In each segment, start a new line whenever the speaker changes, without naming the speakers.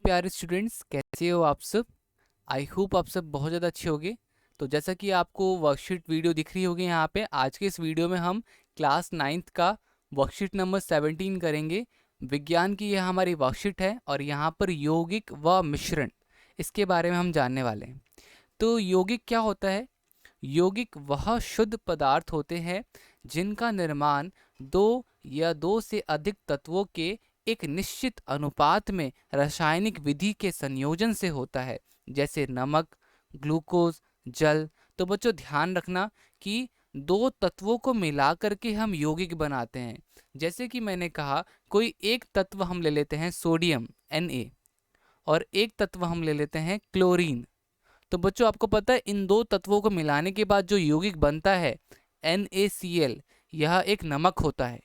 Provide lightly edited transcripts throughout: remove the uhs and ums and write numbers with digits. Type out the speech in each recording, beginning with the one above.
प्यारे स्टूडेंट्स, कैसे हो आप सब। आई होप आप सब बहुत ज़्यादा अच्छे होंगे। तो जैसा कि आपको वर्कशीट वीडियो दिख रही होगी यहाँ पे, आज के इस वीडियो में हम क्लास 9th का वर्कशीट नंबर 17 करेंगे। विज्ञान की यह हमारी वर्कशीट है और यहाँ पर यौगिक व मिश्रण, इसके बारे में हम जानने वाले हैं। तो यौगिक क्या होता है? यौगिक वह शुद्ध पदार्थ होते हैं जिनका निर्माण दो या दो से अधिक तत्वों के एक निश्चित अनुपात में रासायनिक विधि के संयोजन से होता है, जैसे नमक, ग्लूकोज, जल। तो बच्चों ध्यान रखना कि दो तत्वों को मिलाकर के हम यौगिक बनाते हैं। जैसे कि मैंने कहा, कोई एक तत्व हम ले लेते हैं सोडियम Na, और एक तत्व हम ले लेते हैं क्लोरीन। तो बच्चों आपको पता है इन दो तत्वों को मिलाने के बाद जो यौगिक बनता है NaCl, यह एक नमक होता है।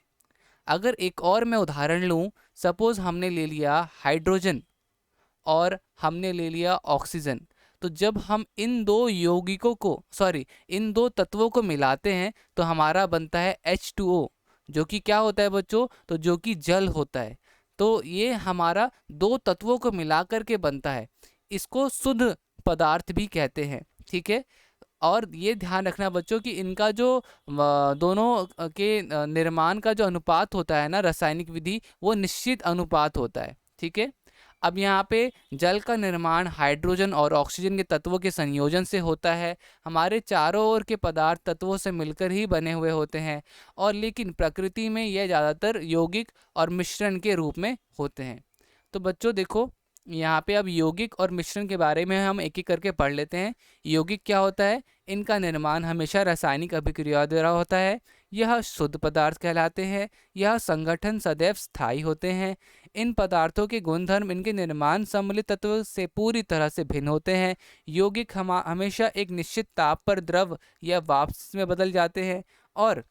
अगर एक और मैं उदाहरण लूं, सपोज हमने ले लिया हाइड्रोजन और हमने ले लिया ऑक्सीजन। तो जब हम इन दो यौगिकों को इन दो तत्वों को मिलाते हैं तो हमारा बनता है H2O, जो कि क्या होता है बच्चों? तो जो कि जल होता है। तो ये हमारा दो तत्वों को मिलाकर के बनता है, इसको शुद्ध पदार्थ भी कहते हैं। ठीक है। और ये ध्यान रखना बच्चों कि इनका जो दोनों के निर्माण का जो अनुपात होता है ना, रासायनिक विधि, वो निश्चित अनुपात होता है। ठीक है। अब यहाँ पे जल का निर्माण हाइड्रोजन और ऑक्सीजन के तत्वों के संयोजन से होता है। हमारे चारों ओर के पदार्थ तत्वों से मिलकर ही बने हुए होते हैं, और लेकिन प्रकृति में यह ज़्यादातर यौगिक और मिश्रण के रूप में होते हैं। तो बच्चों देखो, यहाँ पे अब यौगिक और मिश्रण के बारे में हम एक एक करके पढ़ लेते हैं। यौगिक क्या होता है? इनका निर्माण हमेशा रासायनिक अभिक्रिया द्वारा होता है। यह शुद्ध पदार्थ कहलाते हैं। यह संगठन सदैव स्थायी होते हैं। इन पदार्थों के गुणधर्म इनके निर्माण सम्मिलित तत्व से पूरी तरह से भिन्न होते हैं। यौगिक हमेशा एक निश्चित ताप पर द्रव या वाष्प में बदल जाते हैं, और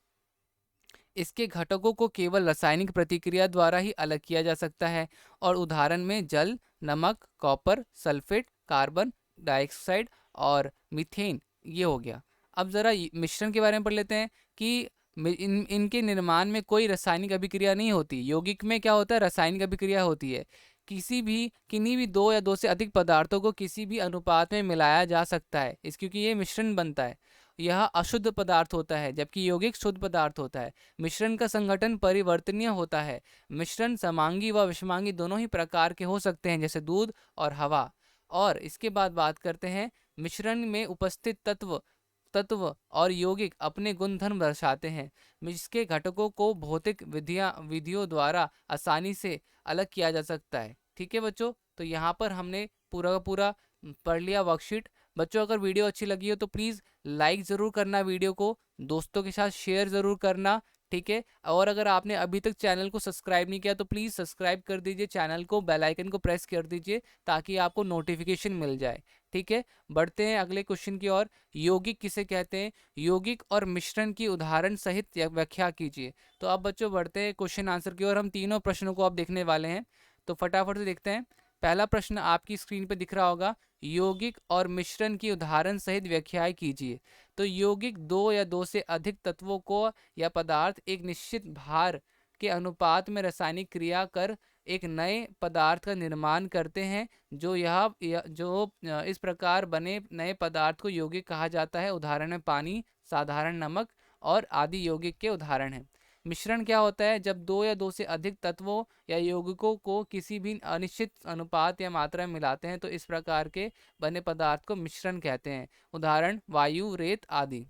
इसके घटकों को केवल रासायनिक प्रतिक्रिया द्वारा ही अलग किया जा सकता है। और उदाहरण में जल, नमक, कॉपर, सल्फेट, कार्बन डाइऑक्साइड और मीथेन, ये हो गया। अब ज़रा मिश्रण के बारे में पढ़ लेते हैं कि इनके निर्माण में कोई रासायनिक अभिक्रिया नहीं होती। यौगिक में क्या होता है? रासायनिक अभिक्रिया होती है। किन्हीं भी दो या दो से अधिक पदार्थों को किसी भी अनुपात में मिलाया जा सकता है, इस क्योंकि ये मिश्रण बनता है। यह अशुद्ध पदार्थ होता है, जबकि यौगिक शुद्ध पदार्थ होता है। मिश्रण का संगठन परिवर्तनीय होता है। मिश्रण समांगी व विषमांगी दोनों ही प्रकार के हो सकते हैं, जैसे दूध और हवा। और इसके बाद बात करते हैं, मिश्रण में उपस्थित तत्व तत्व और यौगिक अपने गुणधर्म दर्शाते हैं, जिसके घटकों को भौतिक विधियों द्वारा आसानी से अलग किया जा सकता है। ठीक है बच्चों, तो यहाँ पर हमने पूरा का पूरा पढ़ लिया वर्कशीट। बच्चों अगर वीडियो अच्छी लगी हो तो प्लीज़ लाइक ज़रूर करना, वीडियो को दोस्तों के साथ शेयर ज़रूर करना। ठीक है। और अगर आपने अभी तक चैनल को सब्सक्राइब नहीं किया तो प्लीज़ सब्सक्राइब कर दीजिए, चैनल को, बेल आइकन को प्रेस कर दीजिए ताकि आपको नोटिफिकेशन मिल जाए। ठीक है। बढ़ते हैं अगले क्वेश्चन की ओर। यौगिक किसे कहते हैं? यौगिक और मिश्रण की उदाहरण सहित व्याख्या कीजिए। तो अब बच्चों बढ़ते हैं क्वेश्चन आंसर की ओर। हम तीनों प्रश्नों को अब देखने वाले हैं, तो फटाफट से देखते हैं। पहला प्रश्न आपकी स्क्रीन पर दिख रहा होगा, यौगिक और मिश्रण की उदाहरण सहित व्याख्याएं कीजिए। तो यौगिक दो या दो से अधिक तत्वों को या पदार्थ एक निश्चित भार के अनुपात में रासायनिक क्रिया कर एक नए पदार्थ का निर्माण करते हैं। इस प्रकार बने नए पदार्थ को यौगिक कहा जाता है। उदाहरण में पानी, साधारण नमक और आदि यौगिक के उदाहरण हैं। मिश्रण क्या होता है? जब दो या दो से अधिक तत्वों या यौगिकों को किसी भी अनिश्चित अनुपात या मात्रा में मिलाते हैं तो इस प्रकार के बने पदार्थ को मिश्रण कहते हैं। उदाहरण वायु, रेत आदि।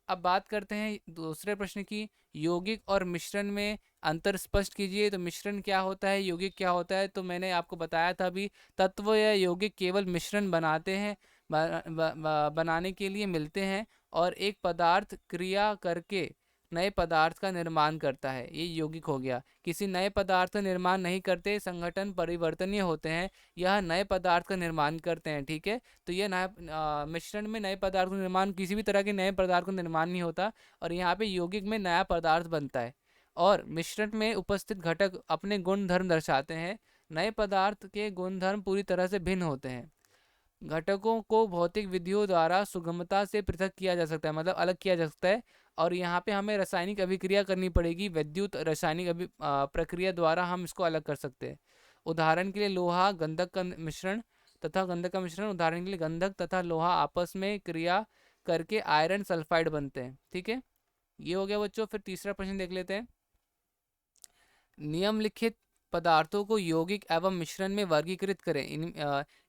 अब बात करते हैं दूसरे प्रश्न की, यौगिक और मिश्रण में अंतर स्पष्ट कीजिए। तो मिश्रण क्या होता है, यौगिक क्या होता है? तो मैंने आपको बताया था अभी, तत्व या यौगिक केवल मिश्रण बनाते हैं, बनाने के लिए मिलते हैं, और एक पदार्थ क्रिया करके नए पदार्थ का निर्माण करता है, ये यौगिक हो गया। किसी नए पदार्थ का निर्माण नहीं करते, संगठन परिवर्तनीय होते हैं, यह नए पदार्थ का निर्माण करते हैं। ठीक है। तो ये मिश्रण में नए पदार्थ का निर्माण, किसी भी तरह के नए पदार्थ का निर्माण नहीं होता, और यहाँ पे यौगिक में नया पदार्थ बनता है। और मिश्रण में उपस्थित घटक अपने गुण धर्म दर्शाते हैं। नए पदार्थ के गुणधर्म पूरी तरह से भिन्न होते हैं। घटकों को भौतिक विधियों द्वारा सुगमता से पृथक किया जा सकता है, मतलब अलग किया जा सकता है। और यहाँ पे हमें रासायनिक अभिक्रिया करनी पड़ेगी, विद्युत रासायनिक प्रक्रिया द्वारा हम इसको अलग कर सकते हैं। उदाहरण के लिए लोहा गंधक का मिश्रण तथा गंधक का मिश्रण, उदाहरण के लिए गंधक तथा लोहा आपस में क्रिया करके आयरन सल्फाइड बनते हैं। ठीक है, ये हो गया बच्चों। फिर तीसरा प्रश्न देख लेते हैं। निम्नलिखित पदार्थों को यौगिक एवं मिश्रण में वर्गीकृत करें।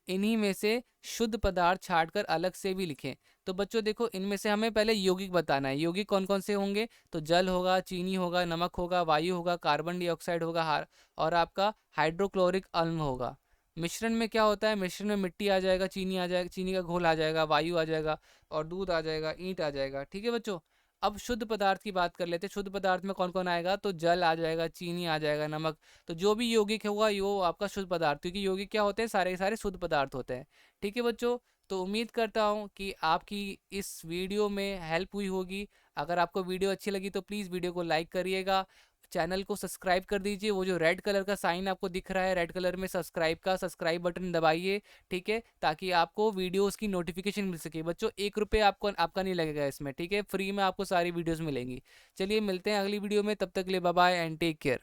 इन्हीं में से शुद्ध पदार्थ छांटकर अलग से भी लिखें। तो बच्चों देखो, इनमें से हमें पहले यौगिक बताना है। यौगिक कौन कौन से होंगे? तो जल होगा, चीनी होगा, नमक होगा, वायु होगा, कार्बन डाइऑक्साइड होगा, और आपका हाइड्रोक्लोरिक अम्ल होगा। मिश्रण में क्या होता है? मिश्रण में मिट्टी आ जाएगा, चीनी आ जाएगा, चीनी का घोल आ जाएगा, वायु आ जाएगा, और दूध आ जाएगा, ईंट आ जाएगा। ठीक है बच्चों। अब शुद्ध पदार्थ की बात कर लेते हैं। शुद्ध पदार्थ में कौन कौन आएगा? तो जल आ जाएगा, चीनी आ जाएगा, नमक। तो जो भी यौगिक होगा वो आपका शुद्ध पदार्थ, क्योंकि यौगिक क्या होते हैं? सारे के सारे शुद्ध पदार्थ होते हैं। ठीक है बच्चों। तो उम्मीद करता हूँ कि आपकी इस वीडियो में हेल्प हुई होगी। अगर आपको वीडियो अच्छी लगी तो प्लीज़ वीडियो को लाइक करिएगा, चैनल को सब्सक्राइब कर दीजिए। वो जो रेड कलर का साइन आपको दिख रहा है, रेड कलर में सब्सक्राइब बटन दबाइए। ठीक है, ताकि आपको वीडियोस की नोटिफिकेशन मिल सके। बच्चों 1 रुपये आपका नहीं लगेगा इसमें। ठीक है, फ्री में आपको सारी वीडियोस मिलेंगी। चलिए मिलते हैं अगली वीडियो में, तब तक के लिए bye bye and take care.